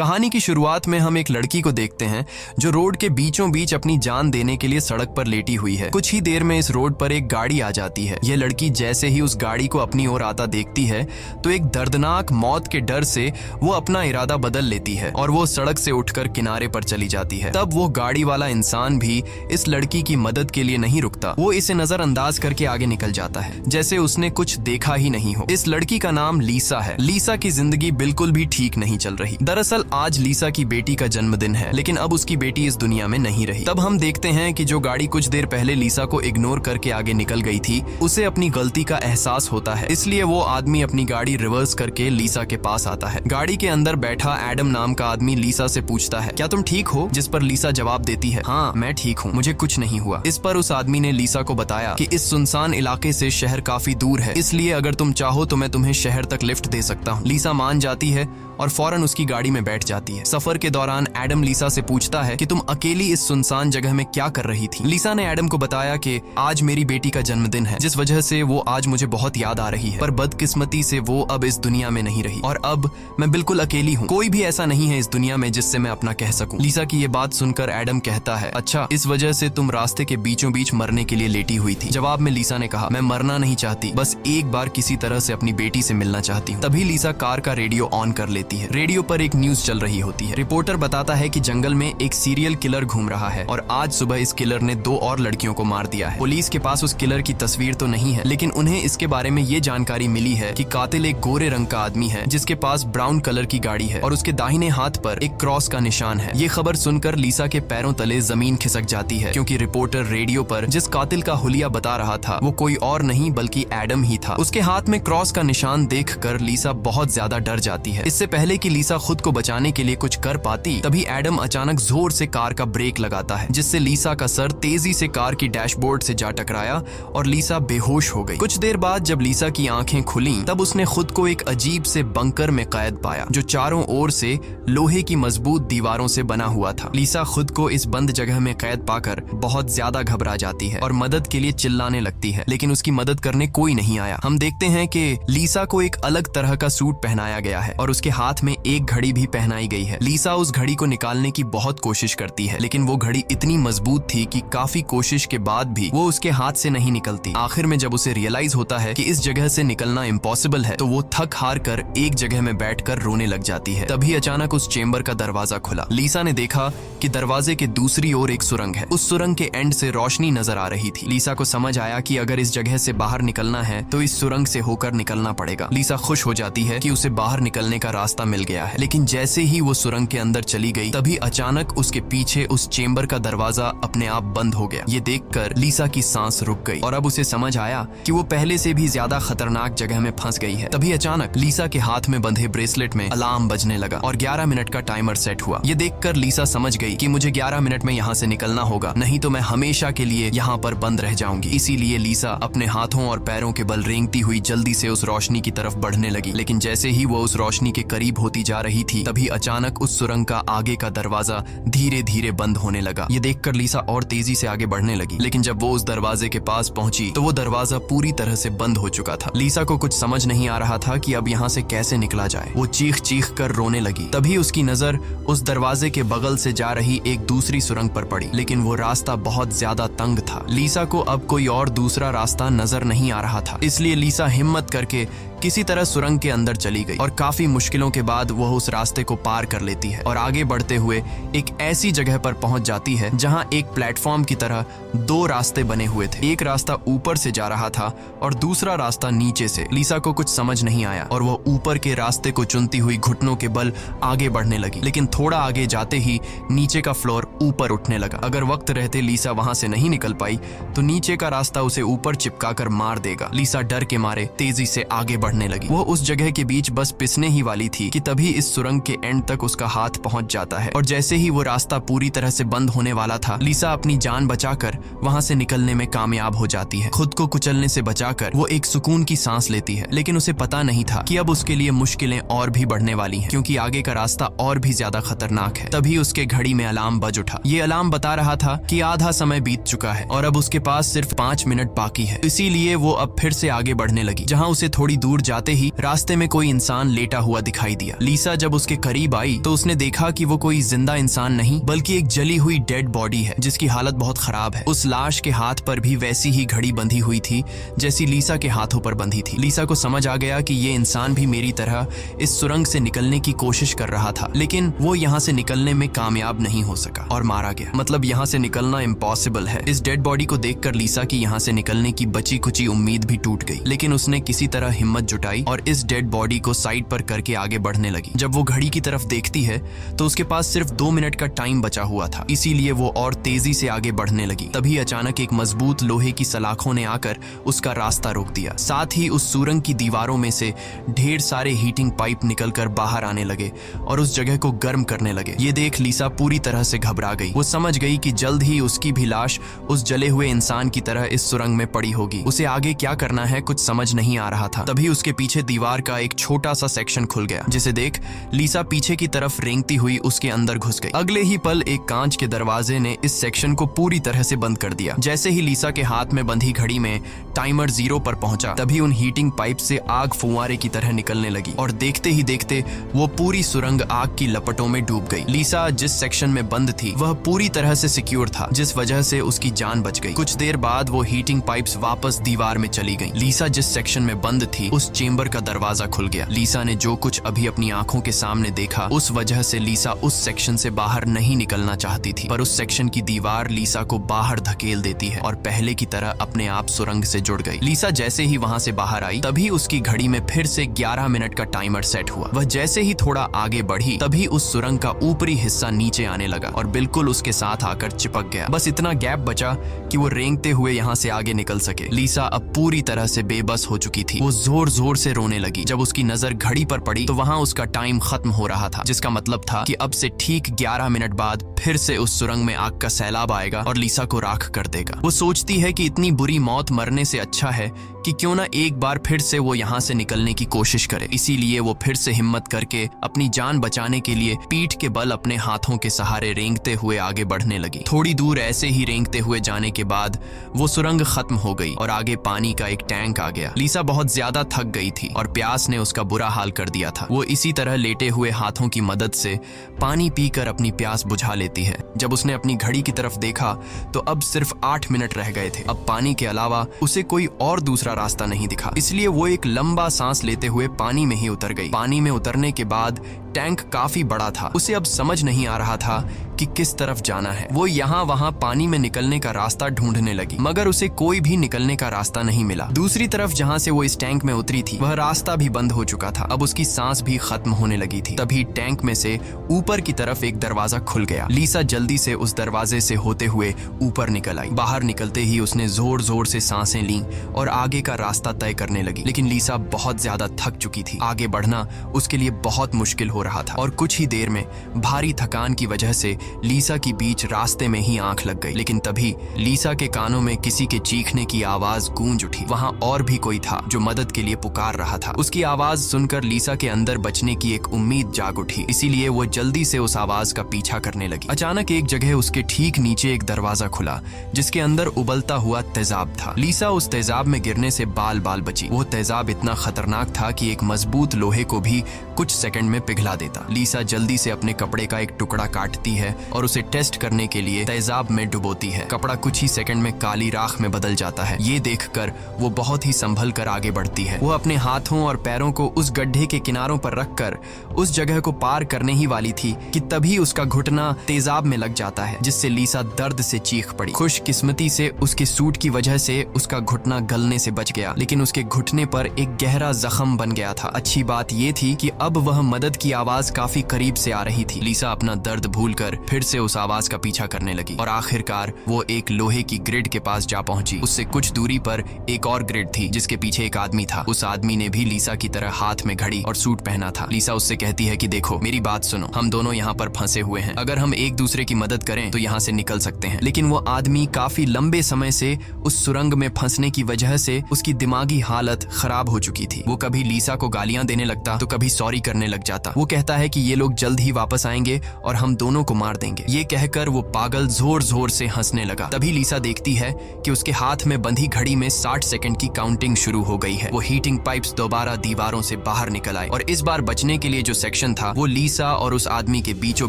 कहानी की शुरुआत में हम एक लड़की को देखते हैं जो रोड के बीचों बीच अपनी जान देने के लिए सड़क पर लेटी हुई है। कुछ ही देर में इस रोड पर एक गाड़ी आ जाती है। यह लड़की जैसे ही उस गाड़ी को अपनी ओर आता देखती है तो एक दर्दनाक मौत के डर से वो अपना इरादा बदल लेती है और वो सड़क से उठकर किनारे पर चली जाती है। तब वो गाड़ी वाला इंसान भी इस लड़की की मदद के लिए नहीं रुकता। वो इसे नजरअंदाज करके आगे निकल जाता है जैसे उसने कुछ देखा ही नहीं हो। इस लड़की का नाम लीसा है। लीसा की जिंदगी बिल्कुल भी ठीक नहीं चल रही। दरअसल आज लीसा की बेटी का जन्मदिन है, लेकिन अब उसकी बेटी इस दुनिया में नहीं रही। तब हम देखते हैं कि जो गाड़ी कुछ देर पहले लीसा को इग्नोर करके आगे निकल गई थी, उसे अपनी गलती का एहसास होता है। इसलिए वो आदमी अपनी गाड़ी रिवर्स करके लीसा के पास आता है। गाड़ी के अंदर बैठा एडम नाम का आदमी लीसा से पूछता है, क्या तुम ठीक हो? जिस पर लीसा जवाब देती है, हाँ मैं ठीक हूँ, मुझे कुछ नहीं हुआ। इस पर उस आदमी ने लीसा को बताया कि इस सुनसान इलाके से शहर काफी दूर है, इसलिए अगर तुम चाहो तो मैं तुम्हें शहर तक लिफ्ट दे सकता हूँ। लीसा मान जाती है और फौरन उसकी गाड़ी में बैठ जाती है। सफर के दौरान एडम लीसा से पूछता है कि तुम अकेली इस सुनसान जगह में क्या कर रही थी? लीसा ने एडम को बताया कि आज मेरी बेटी का जन्मदिन है, जिस वजह से वो आज मुझे बहुत याद आ रही है, पर बदकिस्मती से वो अब इस दुनिया में नहीं रही और अब मैं बिल्कुल अकेली हूँ। कोई भी ऐसा नहीं है इस दुनिया में जिससे मैं अपना कह सकूं। लीसा की ये बात सुनकर एडम कहता है, अच्छा इस वजह से तुम रास्ते के बीचों बीच मरने के लिए लेटी हुई थी? जवाब में लीसा ने कहा, मैं मरना नहीं चाहती, बस एक बार किसी तरह से अपनी बेटी से मिलना चाहती हूँ। तभी लीसा कार का रेडियो ऑन कर लेती है। रेडियो पर एक न्यूज चल रही होती है। रिपोर्टर बताता है कि जंगल में एक सीरियल किलर घूम रहा है और आज सुबह इस किलर ने 2 और लड़कियों को मार दिया है। पुलिस के पास उस किलर की तस्वीर तो नहीं है, लेकिन उन्हें इसके बारे में ये जानकारी मिली है कि कातिल एक गोरे रंग का आदमी है जिसके पास ब्राउन कलर की गाड़ी है और उसके दाहिने हाथ पर एक क्रॉस का निशान है। ये खबर सुनकर लीसा के पैरों तले जमीन खिसक जाती है, क्योंकि रिपोर्टर रेडियो पर जिस कातिल का हुलिया बता रहा था वो कोई और नहीं बल्कि एडम ही था। उसके हाथ में क्रॉस का निशान देखकर लीसा बहुत ज्यादा डर जाती है। इससे पहले कि लीसा खुद को बचाने के लिए कुछ कर पाती, तभी एडम अचानक जोर से कार का ब्रेक लगाता है, जिससे लीसा का सर तेजी से कार की डैशबोर्ड से जा टकराया और लीसा बेहोश हो गई। कुछ देर बाद जब लीसा की आंखें खुलीं, तब उसने खुद को एक अजीब से बंकर में कैद पाया जो चारों ओर से लोहे की मजबूत दीवारों से बना हुआ था। लीसा खुद को इस बंद जगह में कैद पाकर बहुत ज्यादा घबरा जाती है और मदद के लिए चिल्लाने लगती है, लेकिन उसकी मदद करने कोई नहीं आया। हम देखते हैं कि लीसा को एक अलग तरह का सूट पहनाया गया है और उसके हाथ में एक घड़ी भी पहनाई गई है। लीसा उस घड़ी को निकालने की बहुत कोशिश करती है, लेकिन वो घड़ी इतनी मजबूत थी कि काफी कोशिश के बाद भी वो उसके हाथ से नहीं निकलती। आखिर में जब उसे रियलाइज होता है कि इस जगह से निकलना इम्पॉसिबल है, तो वो थक हार कर एक जगह में बैठकर रोने लग जाती है। तभी अचानक उस चेंबर का दरवाजा खुला। लीसा ने देखा कि दरवाजे के दूसरी ओर एक सुरंग है। उस सुरंग के एंड से रोशनी नजर आ रही थी। लीसा को समझ आया कि अगर इस जगह से बाहर निकलना है तो इस सुरंग से होकर निकलना पड़ेगा। लीसा खुश हो जाती है कि उसे बाहर निकलने का रास्ता मिल गया है, लेकिन जैसे ही वो सुरंग के अंदर चली गई, तभी अचानक उसके पीछे उस चेंबर का दरवाजा अपने आप बंद हो गया। ये देखकर लीसा की सांस रुक गई और अब उसे समझ आया कि वो पहले से भी ज्यादा खतरनाक जगह में फंस गई है। तभी अचानक लीसा के हाथ में बंधे ब्रेसलेट में अलार्म बजने लगा और 11 मिनट का टाइमर सेट हुआ। ये देखकर लीसा समझ गई कि मुझे 11 मिनट में यहाँ से निकलना होगा, नहीं तो मैं हमेशा के लिए यहाँ पर बंद रह जाऊंगी। इसीलिए लीसा अपने हाथों और पैरों के बल रेंगती हुई जल्दी से उस रोशनी की तरफ बढ़ने लगी। लेकिन जैसे ही वो उस रोशनी के करीब होती जा रही थी, तभी अचानक उस सुरंग का आगे का दरवाजा धीरे धीरे बंद होने लगा। ये देखकर लीसा और तेजी से आगे बढ़ने लगी, लेकिन जब वो उस दरवाजे के पास पहुंची तो वो दरवाजा पूरी तरह से बंद हो चुका था। लीसा को कुछ समझ नहीं आ रहा था कि अब यहाँ से कैसे निकला जाए। वो चीख चीख कर रोने लगी। तभी उसकी नजर उस दरवाजे के बगल से जा रही एक दूसरी सुरंग पर पड़ी, लेकिन वो रास्ता बहुत ज्यादा तंग था। लीसा को अब कोई और दूसरा रास्ता नजर नहीं आ रहा था, इसलिए लीसा हिम्मत करके किसी तरह सुरंग के अंदर चली गई और काफी मुश्किलों के बाद वह उस रास्ते को पार कर लेती है और आगे बढ़ते हुए एक ऐसी जगह पर पहुंच जाती है जहां एक प्लेटफॉर्म की तरह 2 रास्ते बने हुए थे। एक रास्ता ऊपर से जा रहा था और दूसरा रास्ता नीचे से। लीसा को कुछ समझ नहीं आया और वह ऊपर के रास्ते को चुनती हुई घुटनों के बल आगे बढ़ने लगी, लेकिन थोड़ा आगे जाते ही नीचे का फ्लोर ऊपर उठने लगा। अगर वक्त रहते लीसा वहां से नहीं निकल पाई तो नीचे का रास्ता उसे ऊपर चिपका कर मार देगा। लीसा डर के मारे तेजी से आगे बढ़ने लगी। वो उस जगह के बीच बस पिसने ही वाली थी कि तभी इस सुरंग के एंड तक उसका हाथ पहुंच जाता है और जैसे ही वो रास्ता पूरी तरह से बंद होने वाला था, लीसा अपनी जान बचाकर वहां से निकलने में कामयाब हो जाती है। खुद को कुचलने से बचाकर वो एक सुकून की सांस लेती है, लेकिन उसे पता नहीं था कि अब उसके लिए मुश्किलें और भी बढ़ने वाली हैं, क्योंकि आगे का रास्ता और भी ज्यादा खतरनाक है। तभी उसके घड़ी में अलार्म बज उठा। ये अलार्म बता रहा था कि आधा समय बीत चुका है और अब उसके पास सिर्फ 5 मिनट बाकी है। इसीलिए वो अब फिर से आगे बढ़ने लगी। जहाँ उसे थोड़ी दूर दूर जाते ही रास्ते में कोई इंसान लेटा हुआ दिखाई दिया। लीसा जब उसके करीब आई तो उसने देखा कि वो कोई जिंदा इंसान नहीं बल्कि एक जली हुई डेड बॉडी है जिसकी हालत बहुत खराब है। उस लाश के हाथ पर भी वैसी ही घड़ी बंधी हुई थी जैसी लीसा के हाथों पर बंधी थी। लीसा को समझ आ गया कि ये इंसान भी मेरी तरह इस सुरंग से निकलने की कोशिश कर रहा था, लेकिन वो यहाँ से निकलने में कामयाब नहीं हो सका और मारा गया। मतलब यहाँ से निकलना इम्पॉसिबल है। इस डेड बॉडी को देखकर लीसा की यहाँ से निकलने की बची कुची उम्मीद भी टूट गई, लेकिन उसने किसी तरह हिम्मत जुटाई और इस डेड बॉडी को साइड पर करके आगे बढ़ने लगी। जब वो घड़ी की तरफ देखती है तो उसके पास सिर्फ 2 मिनट का टाइम बचा हुआ था, इसीलिए वो और तेजी से आगे बढ़ने लगी। तभी अचानक एक मजबूत लोहे की सलाखों ने आकर उसका रास्ता रोक दिया। साथ ही उस सुरंग की दीवारों में से ढेर सारे हीटिंग पाइप निकलकर बाहर आने लगे और उस जगह को गर्म करने लगे। ये देख लीसा पूरी तरह से घबरा गई। वो समझ गई कि जल्द ही उसकी भी लाश उस जले हुए इंसान की तरह इस सुरंग में पड़ी होगी। उसे आगे क्या करना है कुछ समझ नहीं आ रहा था। तभी उसके पीछे दीवार का एक छोटा सा सेक्शन खुल गया, जिसे देख लीसा पीछे की तरफ रेंगती हुई उसके अंदर घुस गई। अगले ही पल एक कांच के दरवाजे ने इस सेक्शन को पूरी तरह से बंद कर दिया। जैसे ही लीसा के हाथ में बंधी घड़ी में टाइमर 0 पर पहुंचा, तभी उन हीटिंग पाइप से आग फुंवारे की तरह निकलने लगी और देखते ही देखते वो पूरी सुरंग आग की लपटों में डूब गई। लीसा जिस सेक्शन में बंद थी वह पूरी तरह से सिक्योर था, जिस वजह से उसकी जान बच गई। कुछ देर बाद वो हीटिंग पाइप्स वापस दीवार में चली गईं। लीसा जिस सेक्शन में बंद थी उस चेंबर का दरवाजा खुल गया। लीसा ने जो कुछ अभी अपनी आंखों के सामने देखा उस वजह से लीसा उस सेक्शन से बाहर नहीं निकलना चाहती थी, पर उस सेक्शन की दीवार लीसा को बाहर धकेल देती है और पहले की तरह अपने आप सुरंग से जुड़ गई। लीसा जैसे ही वहां से बाहर आई तभी उसकी घड़ी में फिर से 11 मिनट का टाइमर सेट हुआ। वह जैसे ही थोड़ा आगे बढ़ी तभी उस सुरंग का ऊपरी हिस्सा नीचे आने लगा और बिल्कुल उसके साथ आकर चिपक गया। बस इतना गैप बचा कि वो रेंगते हुए यहाँ से आगे निकल सके। लीसा अब पूरी तरह से बेबस हो चुकी थी। वो जोर जोर से रोने लगी। जब उसकी नजर घड़ी पर पड़ी तो वहां उसका टाइम खत्म हो रहा था, जिसका मतलब था कि अब से ठीक 11 मिनट बाद फिर से उस सुरंग में आग का सैलाब आएगा और लीसा को राख कर देगा। वो सोचती है कि इतनी बुरी मौत मरने से अच्छा है कि क्यों ना एक बार फिर से वो यहाँ से निकलने की कोशिश करे। इसीलिए वो फिर से हिम्मत करके अपनी जान बचाने के लिए पीठ के बल अपने हाथों के सहारे रेंगते हुए आगे बढ़ने लगी। थोड़ी दूर ऐसे ही रेंगते हुए जाने के बाद वो सुरंग खत्म हो गई और आगे पानी का एक टैंक आ गया। लीसा बहुत ज्यादा थक गई थी और प्यास ने उसका बुरा हाल कर दिया था। वो इसी तरह लेटे हुए हाथों की मदद से पानी पीकर अपनी प्यास बुझा लेती है। जब उसने अपनी घड़ी की तरफ देखा तो अब सिर्फ 8 मिनट रह गए थे। अब पानी के अलावा उसे कोई और दूसरा रास्ता नहीं दिखा, इसलिए वो एक लंबा सांस लेते हुए पानी में ही उतर गई। पानी में उतरने के बाद टैंक काफी बड़ा था। उसे अब समझ नहीं आ रहा था कि किस तरफ जाना है। वो यहाँ वहाँ पानी में निकलने का रास्ता ढूंढने लगी, मगर उसे कोई भी निकलने का रास्ता नहीं मिला। दूसरी तरफ जहाँ से वो इस टैंक में उतरी थी वह रास्ता भी बंद हो चुका था। अब उसकी सांस भी खत्म होने लगी थी। तभी टैंक में से ऊपर की तरफ एक दरवाजा खुल गया। लीसा जल्दी से उस दरवाजे से होते हुए ऊपर निकल आई। बाहर निकलते ही उसने जोर जोर से सांसें लीं और आगे का रास्ता तय करने लगी, लेकिन लीसा बहुत ज्यादा थक चुकी थी। आगे बढ़ना उसके लिए बहुत मुश्किल हो रहा था और कुछ ही देर में भारी थकान की वजह से लीसा की बीच रास्ते में ही आंख लग गई। लेकिन तभी लीसा के कानों में किसी के चीखने की आवाज गूंज उठी। वहां और भी कोई था जो मदद के लिए पुकार रहा था। उसकी आवाज सुनकर लीसा के अंदर बचने की एक उम्मीद जाग उठी, इसीलिए वो जल्दी से उस आवाज का पीछा करने लगी। अचानक एक जगह उसके ठीक नीचे एक दरवाजा खुला जिसके अंदर उबलता हुआ तेजाब था। लीसा उस तेजाब में गिरने से बाल बाल बची। वो तेजाब इतना खतरनाक था कि एक मजबूत लोहे को भी कुछ सेकंड में पिघला देता। लीसा जल्दी से अपने कपड़े का एक टुकड़ा काटती है और उसे टेस्ट करने के लिए तेजाब में डुबोती है। कपड़ा कुछ ही सेकंड में काली राख में बदल जाता है। ये देखकर वो बहुत ही संभल कर आगे बढ़ती है। वो अपने हाथों और पैरों को उस गड्ढे के किनारों पर रखकर उस जगह को पार करने ही वाली थी कि तभी उसका घुटना तेजाब में लग जाता है, जिससे लीसा दर्द से चीख पड़ी। खुशकिस्मती से उसके सूट की वजह से उसका घुटना गलने से बच गया, लेकिन उसके घुटने पर एक गहरा जख्म बन गया था। अच्छी बात ये थी कि अब वह मदद की आवाज काफी करीब से आ रही थी। लीसा अपना दर्द भूलकर फिर से उस आवाज का पीछा करने लगी और आखिरकार वो एक लोहे की ग्रिड के पास जा पहुंची। उससे कुछ दूरी पर एक और ग्रिड थी जिसके पीछे एक आदमी था। उस आदमी ने भी लीसा की तरह हाथ में घड़ी और सूट पहना था। लीसा उससे कहती है कि देखो मेरी बात सुनो, हम दोनों यहाँ पर फंसे हुए हैं। अगर हम एक दूसरे की मदद करें तो यहाँ से निकल सकते हैं। लेकिन वो आदमी काफी लंबे समय से उस सुरंग में फंसने की वजह से उसकी दिमागी हालत खराब हो चुकी थी। वो कभी लीसा को गालियां देने लगता तो कभी सॉरी करने लग जाता। वो कहता है कि ये लोग जल्द ही वापस आएंगे और हम दोनों को मार देंगे। ये कहकर वो पागल जोर जोर से हंसने लगा। तभी लीसा देखती है कि उसके हाथ में बंधी घड़ी में 60 सेकंड की काउंटिंग शुरू हो गई है। वो हीटिंग हीटिंग पाइप्स दोबारा दीवारों से बाहर निकल आए और इस बार बचने के लिए जो सेक्शन था वो लीसा और उस आदमी के बीचों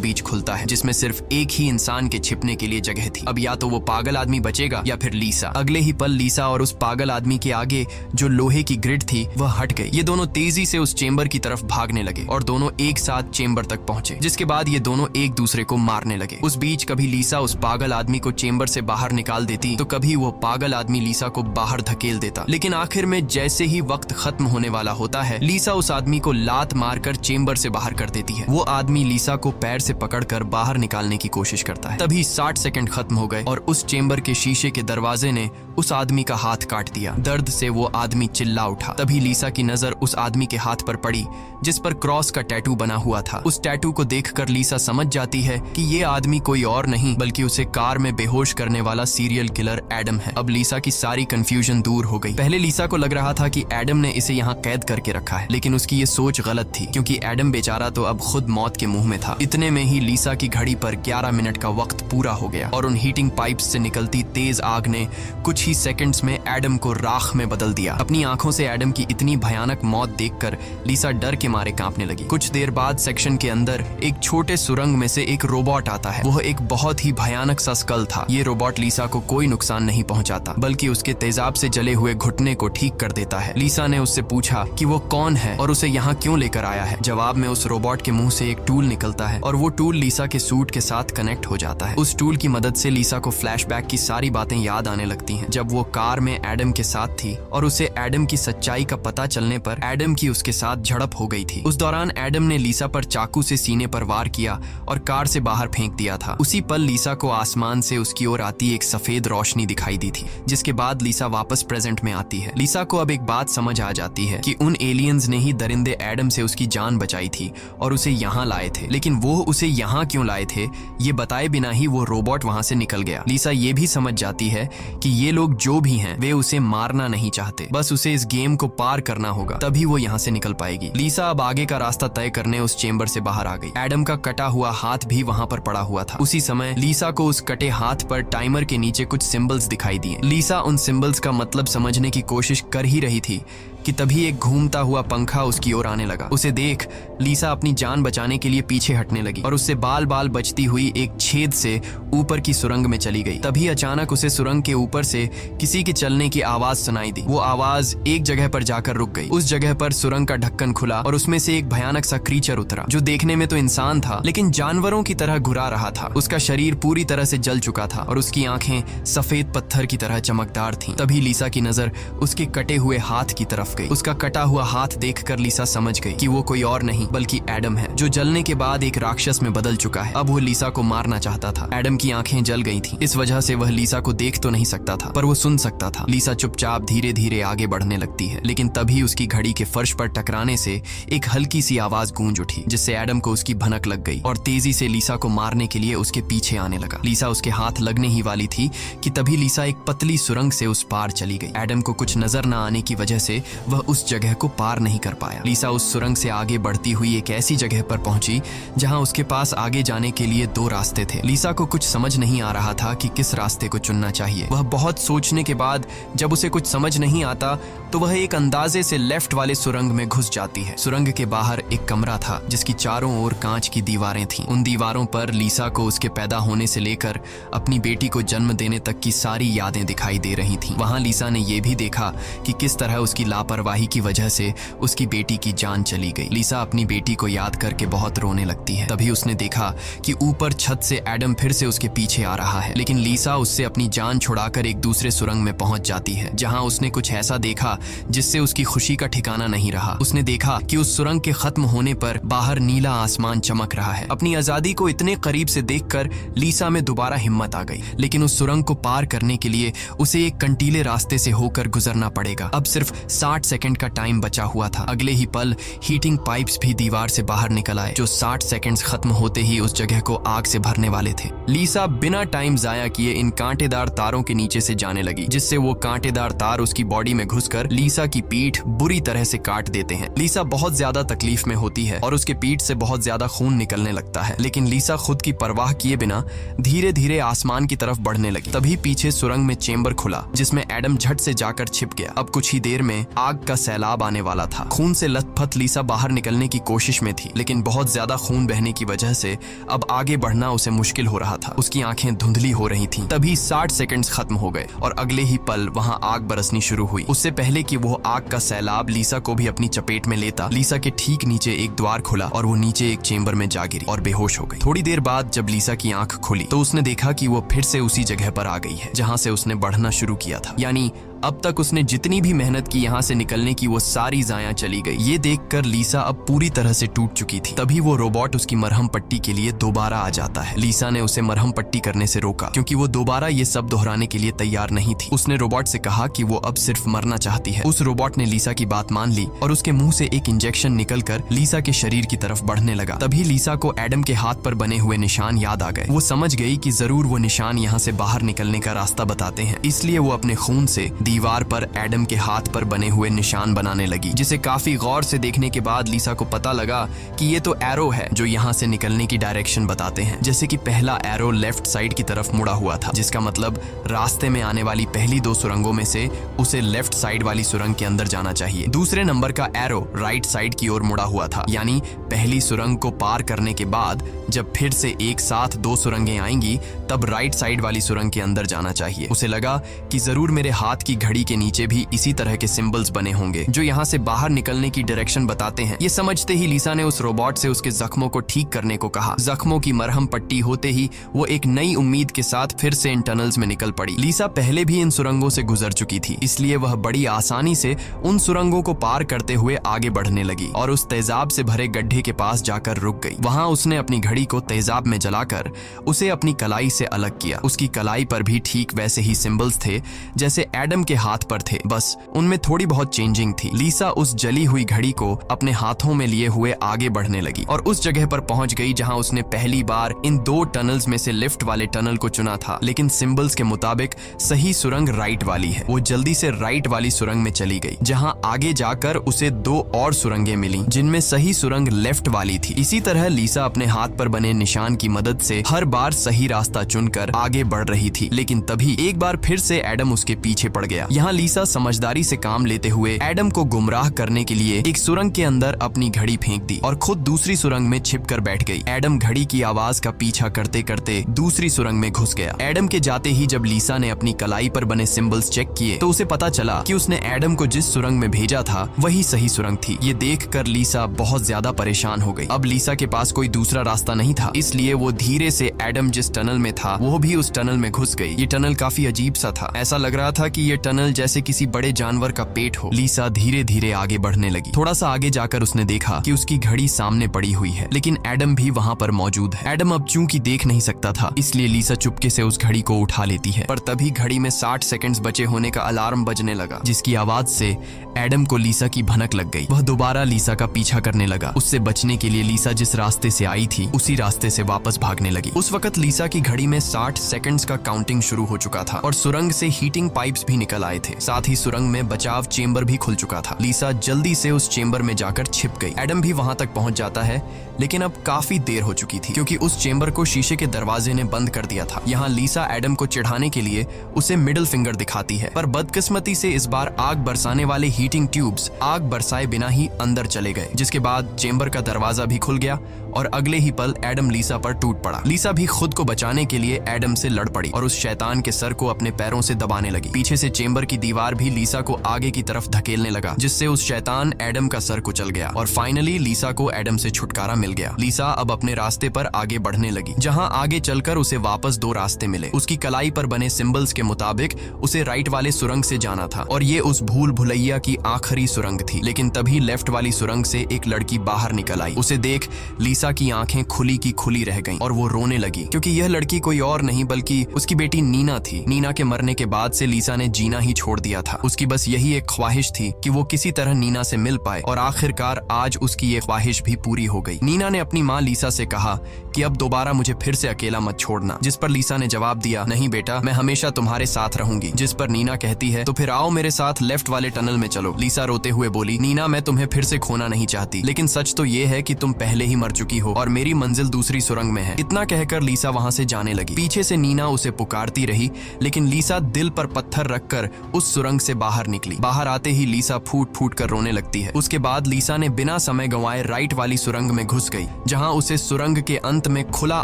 बीच खुलता है, जिसमें सिर्फ एक ही इंसान के छिपने के लिए जगह थी। अब या तो वो पागल आदमी बचेगा या फिर लीसा। अगले ही पल लीसा और उस पागल आदमी के आगे जो लोहे की ग्रिड थी वह हट गई। ये दोनों तेजी से उस चेंबर की तरफ भागने लगे और दोनों एक साथ चेंबर तक पहुंचे, जिसके बाद ये दोनों एक दूसरे को मारने लगे। उस बीच कभी लीसा उस पागल आदमी को चेंबर से बाहर निकाल देती तो कभी वो पागल आदमी लीसा को बाहर धकेल देता। लेकिन आखिर में जैसे ही वक्त खत्म होने वाला होता है, लीसा उस आदमी को लात मारकर चेंबर से बाहर कर देती है। वो आदमी लीसा को पैर से पकड़कर बाहर निकालने की कोशिश करता है। तभी 60 सेकंड खत्म हो गए और उस चेंबर के शीशे के दरवाजे ने उस आदमी का हाथ काट दिया। दर्द से वो आदमी चिल्ला उठा। तभी लीसा की नजर उस आदमी के हाथ पर पड़ी जिस पर क्रॉस का टैटू बना हुआ था। उस टैटू को देखकर लीसा समझ जाती है कि ये आदमी कोई और नहीं बल्कि उसे कार में बेहोश करने वाला सीरियल किलर एडम है। अब लीसा की सारी कंफ्यूजन दूर हो गई। पहले लीसा को लग रहा था कि एडम ने इसे यहाँ कैद करके रखा है, लेकिन उसकी ये सोच गलत थी क्योंकि एडम बेचारा तो अब खुद मौत के मुंह में था। इतने में ही लीसा की घड़ी पर 11 मिनट का वक्त पूरा हो गया और उन हीटिंग पाइप्स से निकलती तेज आग ने कुछ ही सेकंड्स में एडम को राख में बदल दिया। अपनी आंखों से एडम की इतनी भयानक मौत देखकर लीसा डर के मारे कांपने लगी। कुछ देर बाद सेक्शन के अंदर एक छोटे सुरंग में से एक रोबोट आता है। वह एक बहुत ही भयानक सा स्कल था। ये रोबोट लीसा को कोई नुकसान नहीं पहुंचाता बल्कि उसके तेजाब से जले हुए घुटने को ठीक कर देता है। लीसा ने उससे पूछा कि वो कौन है और उसे यहाँ क्यों लेकर आया है। जवाब में उस रोबोट के मुंह से एक टूल निकलता है और वो टूल लीसा के सूट के साथ कनेक्ट हो जाता है। उस टूल की मदद से लीसा को फ्लैशबैक की सारी बातें याद आने लगती हैं, जब वो कार में एडम के साथ थी और उसे एडम की सच्चाई का पता चलने पर एडम की उसके साथ झड़प हो गई थी। उस दौरान एडम ने लीसा पर चाकू से सीने पर वार किया और कार से बाहर फेंक दिया था। उसी पल लीसा को आसमान से उसकी ओर आती एक सफेद रोशनी दिखाई दी थी, जिसके बाद लीसा वापस प्रेजेंट में आती है। लीसा को अब एक बात समझ आ जाती है कि उन एलियंस ने ही दरिंदे एडम से उसकी जान बचाई थी और उसे यहाँ लाए थे, लेकिन वो उसे यहाँ क्यों लाए थे ये बताए बिना ही वो रोबोट वहां से निकल गया। लीसा ये भी समझ जाती है कि ये लोग जो भी हैं वे उसे मारना नहीं चाहते, बस उसे इस गेम को पार करना होगा, तभी वो यहाँ से निकल पाएगी। लीसा अब आगे का रास्ता तय करने उस चेंबर से बाहर आ गई। एडम का कटा हुआ हाथ भी वहां पर पड़ा हुआ था। उसी समय लीसा को उस कटे हाथ पर टाइमर के नीचे कुछ सिंबल्स दिखाई दिए। लीसा उन सिंबल्स का मतलब समझने की कोशिश कर ही रही थी कि तभी एक घूमता हुआ पंखा उसकी ओर आने लगा। उसे देख लीसा अपनी जान बचाने के लिए पीछे हटने लगी और उससे बाल बाल बचती हुई एक छेद से ऊपर की सुरंग में चली गई। तभी अचानक उसे सुरंग के ऊपर से किसी के चलने की आवाज सुनाई दी। वो आवाज एक जगह पर जाकर रुक गई। उस जगह पर सुरंग का ढक्कन खुला और उसमें से एक भयानक सा क्रीचर उतरा, जो देखने में तो इंसान था लेकिन जानवरों की तरह घुरा रहा था। उसका शरीर पूरी तरह से जल चुका था और उसकी आंखें सफेद पत्थर की तरह चमकदार थीं। तभी लीसा की नजर उसके कटे हुए हाथ की तरफ गई। उसका कटा हुआ हाथ देखकर लीसा समझ गई कि वो कोई और नहीं बल्कि एडम है, जो जलने के बाद एक राक्षस में बदल चुका है। अब वो लीसा को मारना चाहता था। एडम की आंखें जल गई थीं। इस वजह से वह लीसा को देख तो नहीं सकता था, पर वो सुन सकता था। लीसा चुपचाप धीरे धीरे आगे बढ़ने लगती है, लेकिन तभी उसकी घड़ी के फर्श पर टकराने से एक हल्की सी आवाज गूंज उठी, जिससे एडम को उसकी भनक लग गई और तेजी से लीसा को मारने के लिए उसके पीछे आने लगा। लीसा उसके हाथ लगने ही वाली थी कि तभी लीसा एक पतली सुरंग से उस पार चली गई। एडम को कुछ नजर न आने की वजह से वह उस जगह को पार नहीं कर पाया। लीसा उस सुरंग से आगे बढ़ती हुई एक ऐसी जगह पर पहुंची जहां उसके पास आगे जाने के लिए 2 रास्ते थे। लीसा को कुछ समझ नहीं आ रहा था कि किस रास्ते को चुनना चाहिए। वह बहुत सोचने के बाद जब उसे कुछ समझ नहीं आता तो वह एक अंदाजे से लेफ्ट वाले सुरंग में घुस जाती है। सुरंग के बाहर एक कमरा था जिसकी चारों ओर कांच की दीवारें थीं। उन दीवारों पर लीसा को उसके पैदा होने से लेकर अपनी बेटी को जन्म देने तक की सारी यादें दिखाई दे रही थीं। वहां लीसा ने यह भी देखा कि किस तरह उसकी लापरवाही की वजह से उसकी बेटी की जान चली गई। लीसा अपनी बेटी को याद करके बहुत रोने लगती है। तभी उसने देखा कि ऊपर छत से एडम फिर से उसके पीछे आ रहा है, लेकिन लीसा उससे अपनी जान छुड़ाकर एक दूसरे सुरंग में पहुंच जाती है, जहां उसने कुछ ऐसा देखा जिससे उसकी खुशी का ठिकाना नहीं रहा। उसने देखा कि उस सुरंग के खत्म होने पर बाहर नीला आसमान चमक रहा है। अपनी आजादी को इतने करीब से देखकर लीसा में दोबारा हिम्मत आ गई, लेकिन उस सुरंग को पार करने के लिए उसे एक कंटीले रास्ते से होकर गुजरना पड़ेगा। अब सिर्फ 60 सेकंड का टाइम बचा हुआ था। अगले ही पल हीटिंग पाइप्स भी दीवार से बाहर निकल आए, जो 60 सेकंड्स खत्म होते ही उस जगह को आग से भरने वाले थे। लीसा बिना टाइम जाया किए इन कांटेदार तारों के नीचे से जाने लगी, जिससे वो कांटेदार तार उसकी बॉडी में घुसकर लीसा की पीठ बुरी तरह से काट देते हैं। लीसा बहुत ज्यादा तकलीफ में होती है और उसके पीठ से बहुत ज्यादा खून निकलने लगता है, लेकिन लीसा खुद की परवाह किए बिना धीरे धीरे आसमान की तरफ बढ़ने लगी। तभी पीछे सुरंग में चेंबर खुला, जिसमें एडम झट से जाकर छिप गया। अब कुछ ही देर में आग आग का सैलाब आने वाला था। खून से लथपथ लीसा बाहर निकलने की कोशिश में थी, लेकिन बहुत ज्यादा खून बहने की वजह से अब आगे बढ़ना उसे मुश्किल हो रहा था। उसकी आंखें धुंधली हो रही थीं। तभी 60 सेकंड्स खत्म हो गए और अगले ही पल वहां आग बरसनी शुरू हुई। उससे पहले कि वो आग का सैलाब लीसा को भी अपनी चपेट में लेता, लीसा के ठीक नीचे एक द्वार खुला और वो नीचे एक चेंबर में जा गिरी और बेहोश हो गई। थोड़ी देर बाद जब लीसा की आंख खुली तो उसने देखा कि वो फिर से उसी जगह पर आ गई है जहां से उसने बढ़ना शुरू किया था। यानी अब तक उसने जितनी भी मेहनत की यहाँ से निकलने की, वो सारी जाया चली गई। ये देखकर लीसा अब पूरी तरह से टूट चुकी थी। तभी वो रोबोट उसकी मरहम पट्टी के लिए दोबारा आ जाता है। लीसा ने उसे मरहम पट्टी करने से रोका क्योंकि वो दोबारा ये सब दोहराने के लिए तैयार नहीं थी। उसने रोबोट से कहा कि वो अब सिर्फ मरना चाहती है। उस रोबोट ने लीसा की बात मान ली और उसके मुंह से एक इंजेक्शन निकलकर लीसा के शरीर की तरफ बढ़ने लगा। तभी लीसा को एडम के हाथ पर बने हुए निशान याद आ गए। वो समझ गई कि जरूर वो निशान यहाँ से बाहर निकलने का रास्ता बताते हैं, इसलिए वो अपने खून से दीवार पर एडम के हाथ पर बने हुए निशान बनाने लगी, जिसे काफी गौर से देखने के बाद लीसा को पता लगा कि ये तो एरो है जो यहाँ से निकलने की डायरेक्शन बताते हैं। जैसे कि पहला एरो लेफ्ट साइड की तरफ मुड़ा हुआ था, जिसका मतलब रास्ते में आने वाली पहली 2 सुरंगों में से उसे लेफ्ट साइड वाली सुरंग के अंदर जाना चाहिए। दूसरे नंबर का एरो राइट साइड की ओर मुड़ा हुआ था, यानी पहली सुरंग को पार करने के बाद जब फिर से एक साथ 2 सुरंगें आएंगी तब राइट साइड वाली सुरंग के अंदर जाना चाहिए। उसे लगा कि जरूर मेरे हाथ की घड़ी के नीचे भी इसी तरह के सिंबल्स बने होंगे जो यहाँ से बाहर निकलने की डायरेक्शन बताते हैं। ये समझते ही लीसा ने उस रोबोट से उसके जख्मों को ठीक करने को कहा। जख्मों की मरहम पट्टी होते ही वो एक नई उम्मीद के साथ फिर से इन टनल्स में निकल पड़ी। लीसा पहले भी इन सुरंगों से गुजर चुकी थी, इसलिए वह बड़ी आसानी से उन सुरंगों को पार करते हुए आगे बढ़ने लगी और उस तेजाब से भरे गड्ढे के पास जाकर रुक गई। वहां उसने अपनी घड़ी को तेजाब में जलाकर उसे अपनी कलाई से अलग किया। उसकी कलाई पर भी ठीक वैसे ही सिंबल्स थे जैसे एडम के हाथ पर थे, बस उनमें थोड़ी बहुत चेंजिंग थी। लीसा उस जली हुई घड़ी को अपने हाथों में लिए हुए आगे बढ़ने लगी और उस जगह पर पहुंच गई जहां उसने पहली बार इन 2 टनल्स में से लिफ्ट वाले टनल को चुना था, लेकिन सिंबल्स के मुताबिक सही सुरंग राइट वाली है। वो जल्दी से राइट वाली सुरंग में चली गई, जहां आगे जाकर उसे 2 और सुरंगें मिली जिनमें सही सुरंग लेफ्ट वाली थी। इसी तरह लीसा अपने हाथ पर बने निशान की मदद से हर बार सही रास्ता चुनकर आगे बढ़ रही थी, लेकिन तभी एक बार फिर से एडम उसके पीछे पड़ गया। यहाँ लीसा समझदारी से काम लेते हुए एडम को गुमराह करने के लिए एक सुरंग के अंदर अपनी घड़ी फेंक दी और खुद दूसरी सुरंग में छिपकर बैठ गई। एडम घड़ी की आवाज का पीछा करते करते दूसरी सुरंग में घुस गया। एडम के जाते ही जब लीसा ने अपनी कलाई पर बने सिंबल्स चेक किए तो उसे पता चला कि उसने एडम को जिस सुरंग में भेजा था वही सही सुरंग थी। ये देखकर लीसा बहुत ज्यादा परेशान हो गई। अब लीसा के पास कोई दूसरा रास्ता नहीं था, इसलिए वो धीरे से एडम जिस टनल में था वो भी उस टनल में घुस गई। ये टनल काफी अजीब सा था, ऐसा लग रहा था कि ये टनल जैसे किसी बड़े जानवर का पेट हो। लीसा धीरे धीरे आगे बढ़ने लगी। थोड़ा सा आगे जाकर उसने देखा कि उसकी घड़ी सामने पड़ी हुई है, लेकिन एडम भी वहाँ पर मौजूद है। एडम अब चूंकि देख नहीं सकता था, इसलिए लीसा चुपके से उस घड़ी को उठा लेती है, पर तभी घड़ी में 60 सेकंड्स बचे होने का अलार्म बजने लगा, जिसकी आवाज से एडम को लीसा की भनक लग गई। वह दोबारा लीसा का पीछा करने लगा। उससे बचने के लिए लीसा जिस रास्ते से आई थी उसी रास्ते से वापस भागने लगी। उस वक्त लीसा की घड़ी में 60 सेकंड्स का काउंटिंग शुरू हो चुका था और सुरंग से हीटिंग पाइप्स भी निकल आए थे। साथ ही सुरंग में बचाव चेंबर भी खुल चुका था। लीसा जल्दी से उस चेंबर में जाकर छिप गई। एडम भी वहां तक पहुंच जाता है, लेकिन अब काफी देर हो चुकी थी क्योंकि उस चेंबर को शीशे के दरवाजे ने बंद कर दिया था। यहाँ लीसा एडम को चिढ़ाने के लिए उसे मिडिल फिंगर दिखाती है, पर बदकिस्मती से इस बार आग बरसाने वाले हीटिंग ट्यूब्स आग बरसाए बिना ही अंदर चले गए, जिसके बाद चेंबर का दरवाजा भी खुल गया और अगले ही पल एडम लीसा पर टूट पड़ा। लीसा भी खुद को बचाने के लिए एडम से लड़ पड़ी और उस शैतान के सर को अपने पैरों से दबाने लगी। पीछे से चेंबर की दीवार भी लीसा को आगे की तरफ धकेलने लगा, जिससे उस शैतान एडम का सर कुचल गया और फाइनली लीसा को एडम से छुटकारा मिल गया। लीसा अब अपने रास्ते पर आगे बढ़ने लगी, जहां आगे चलकर उसे वापस 2 रास्ते मिले। उसकी कलाई पर बने सिंबल्स के मुताबिक उसे राइट वाले सुरंग से जाना था और ये उस भूल भुलैया की आखिरी सुरंग थी। लेकिन तभी लेफ्ट वाली सुरंग से एक लड़की बाहर निकल आई। उसे देख लीसा की आंखें खुली की खुली रह गईं और वो रोने लगी, क्योंकि यह लड़की कोई और नहीं बल्कि उसकी बेटी नीना थी। नीना के मरने के बाद से लीसा ने जीना ही छोड़ दिया था। उसकी बस यही एक ख्वाहिश थी कि वो किसी तरह नीना से मिल पाए और आखिरकार आज उसकी ये ख्वाहिश भी पूरी हो गई। नीना ने अपनी माँ लीसा से कहा कि अब दोबारा मुझे फिर से अकेला मत छोड़ना, जिस पर लीसा ने जवाब दिया, नहीं बेटा, मैं हमेशा तुम्हारे साथ रहूंगी। जिस पर नीना कहती है, तो फिर आओ मेरे साथ लेफ्ट वाले टनल में चलो। लीसा रोते हुए बोली, नीना, मैं तुम्हें फिर से खोना नहीं चाहती, लेकिन सच तो ये है कि तुम पहले ही मर चुकी हो और मेरी मंजिल दूसरी सुरंग में है। इतना कहकर लीसा वहां से जाने लगी। पीछे से नीना उसे पुकारती रही, लेकिन लीसा दिल पर पत्थर रखकर कर उस सुरंग से बाहर निकली। बाहर आते ही लीसा फूट फूट कर रोने लगती है। उसके बाद लीसा ने बिना समय गंवाए राइट वाली सुरंग में घुस गई, जहां उसे सुरंग के अंत में खुला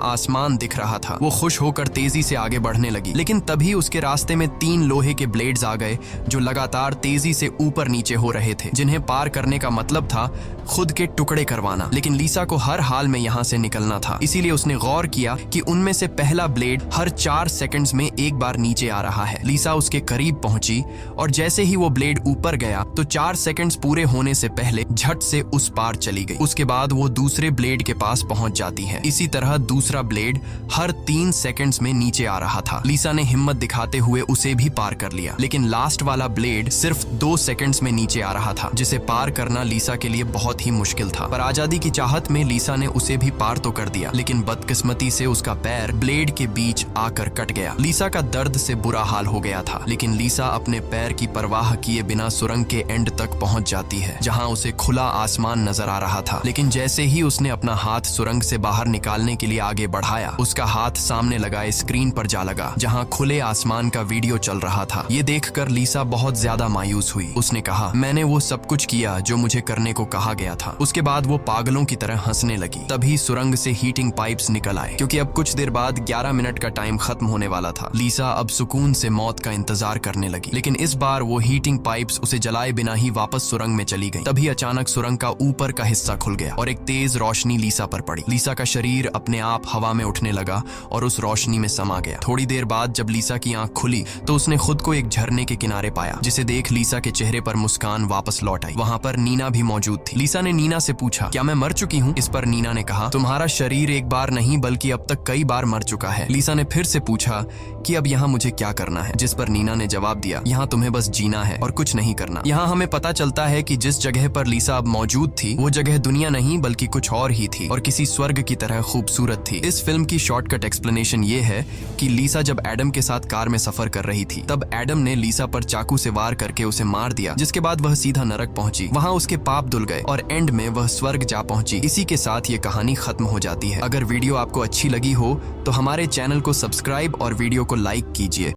आसमान दिख रहा था। वो खुश होकर तेजी से आगे बढ़ने लगी, लेकिन तभी उसके रास्ते में 3 लोहे के ब्लेड्स आ गए जो लगातार तेजी से ऊपर नीचे हो रहे थे, जिन्हें पार करने का मतलब था खुद के टुकड़े करवाना। लेकिन लीसा को हर हाल में यहाँ से निकलना था, इसीलिए उसने गौर किया कि उनमें से पहला ब्लेड हर 4 सेकंड्स में एक बार नीचे आ रहा है। लीसा उसके करीब पहुंची और जैसे ही वो ब्लेड ऊपर गया तो 4 सेकंड्स पूरे होने से पहले झट से उस पार चली गई। उसके बाद वो दूसरे ब्लेड के पास पहुंच जाती है। इसी तरह दूसरा ब्लेड हर 3 सेकंड्स में नीचे आ रहा था। लीसा ने हिम्मत दिखाते हुए उसे भी पार कर लिया, लेकिन लास्ट वाला ब्लेड सिर्फ 2 सेकंड्स में नीचे आ रहा था, जिसे पार करना लीसा के लिए बहुत ही मुश्किल था। पर आजादी की चाहत में लीसा ने उसे भी पार तो कर दिया, लेकिन बदकिस्मती से उसका पैर ब्लेड के बीच आकर कट गया। लीसा का दर्द से बुरा हाल हो गया था, लेकिन लीसा अपने पैर की परवाह किए बिना सुरंग के एंड तक पहुंच जाती है, जहां उसे खुला आसमान नजर आ रहा था। लेकिन जैसे ही उसने अपना हाथ सुरंग से बाहर निकालने के लिए आगे बढ़ाया, उसका हाथ सामने लगाए स्क्रीन पर जा लगा, जहां खुले आसमान का वीडियो चल रहा था। ये देखकर लीसा बहुत ज्यादा मायूस हुई। उसने कहा, मैंने वो सब कुछ किया जो मुझे करने को कहा गया था। उसके बाद वो पागलों की तरह हंसने लगी। तभी सुरंग से हीटिंग पाइप्स निकल आए, क्योंकि अब कुछ देर बाद 11 मिनट का टाइम खत्म होने वाला था। लीसा अब सुकून से मौत का इंतजार करने लगी, लेकिन इस बार वो हीटिंग पाइप्स उसे जलाए बिना ही वापस सुरंग में चली गई। तभी अचानक सुरंग का ऊपर का हिस्सा खुल गया और एक तेज रोशनी लीसा पर पड़ी। लीसा का शरीर अपने आप हवा में उठने लगा और उस रोशनी में समा गया। थोड़ी देर बाद जब लीसा की आंख खुली तो उसने खुद को एक झरने के किनारे पाया, जिसे देख लीसा के चेहरे पर मुस्कान वापस लौट आई। वहां पर नीना भी मौजूद थी। लीसा ने नीना से पूछा, क्या मैं मर चुकी हूँ? इस पर नीना ने कहा, तुम्हारा शरीर एक बार नहीं बल्कि अब तक कई बार मर चुका है। लीसा ने फिर से पूछा कि अब यहाँ मुझे क्या करना है, जिस पर नीना ने जवाब दिया, यहाँ तुम्हें बस जीना है और कुछ नहीं करना। यहाँ हमें पता चलता है कि जिस जगह पर लीसा अब मौजूद थी वो जगह दुनिया नहीं बल्कि कुछ और ही थी और किसी स्वर्ग की तरह खूबसूरत थी। इस फिल्म की शॉर्टकट एक्सप्लेनेशन ये है कि लीसा जब एडम के साथ कार में सफर कर रही थी, तब एडम ने लीसा पर चाकू से वार करके उसे मार दिया, जिसके बाद वह सीधा नरक पहुंची। वहां उसके पाप धुल गए और एंड में वह स्वर्ग जा पहुंची। इसी के साथ ये कहानी खत्म हो जाती है। अगर वीडियो आपको अच्छी लगी हो तो हमारे चैनल को सब्सक्राइब और वीडियो को लाइक कीजिए।